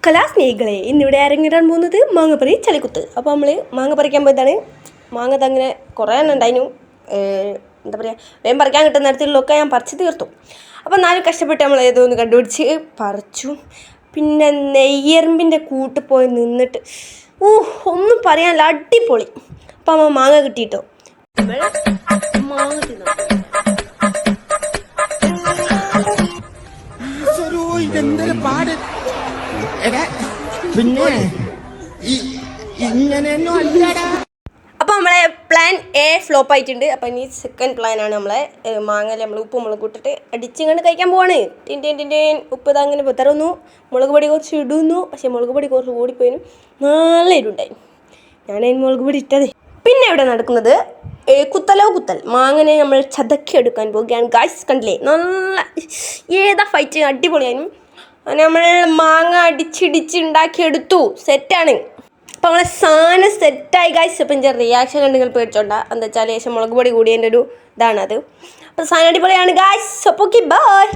കലാസ്നേഹികളെ ഇന്നിവിടെ അരങ്ങിടാൻ പോകുന്നത് മാങ്ങപ്പറി ചളിക്കുത്ത്. അപ്പോൾ നമ്മൾ മാങ്ങ പറിക്കാൻ പോയതാണ്. മാങ്ങ തങ്ങനെ കുറേ എണ്ണം ഉണ്ടായിരുന്നു. എന്താ പറയുക, വേഗം പറിക്കാൻ കിട്ടുന്ന നേരത്തിലൊക്കെ ഞാൻ പറിച്ച് തീർത്തു. അപ്പോൾ നാല് കഷ്ടപ്പെട്ട് നമ്മൾ ഏതോന്ന് കണ്ടുപിടിച്ച് പറിച്ചു. പിന്നെ നെയ്യറിമ്പിൻ്റെ കൂട്ട് പോയി നിന്നിട്ട് ഒന്നും പറയാനില്ല, അടിപൊളി. അപ്പം അമ്മ മാങ്ങ കിട്ടിയിട്ടോ. മാങ്ങ തിന്നു. പിന്നെ അപ്പോൾ നമ്മളെ പ്ലാൻ എ ഫ്ലോപ്പ് ആയിട്ടുണ്ട്. അപ്പം ഇനി സെക്കൻഡ് പ്ലാനാണ് നമ്മളെ മാങ്ങയിൽ നമ്മൾ ഉപ്പ് മുളക് ഇട്ടിട്ട് അടിച്ചിങ്ങണ്ട് കഴിക്കാൻ പോവാണ്. ഉപ്പ് ഇതാ അങ്ങനെ തരുന്നു, മുളക് പൊടി കുറച്ച് ഇടുന്നു. പക്ഷേ മുളക് പൊടി കുറച്ച് ഓടിപ്പോയിനും, നല്ല എരുണ്ടായിരുന്നു. ഞാനതിന് മുളക് പൊടി ഇട്ടത്. പിന്നെ ഇവിടെ നടക്കുന്നത് കുത്തലോ കുത്തൽ. മാങ്ങനെ നമ്മൾ ചതക്കി എടുക്കാൻ പോവുകയാണ്. ഗായ്സ് കണ്ടില്ലേ, നല്ല ഏതാ ഫൈറ്റ്, അടിപൊളിയായിരുന്നു. നമ്മൾ മാങ്ങ അടിച്ചിടിച്ചുണ്ടാക്കിയെടുത്തു, സെറ്റാണ്. അപ്പോൾ നമ്മളെ സാധനം സെറ്റായി ഗായ്സ്. അപ്പം എൻ്റെ റിയാക്ഷൻ കണ്ട് നിങ്ങൾ പേടിച്ചോണ്ട, എന്താ വെച്ചാൽ ശേഷം മുളക് പൊടി കൂടിയതിൻ്റെ ഒരു ഇതാണത്. അപ്പോൾ സാധനം അടിപൊളിയാണ് ഗായ്സ്. അപ്പോൾ ഓക്കെ, ബൈ.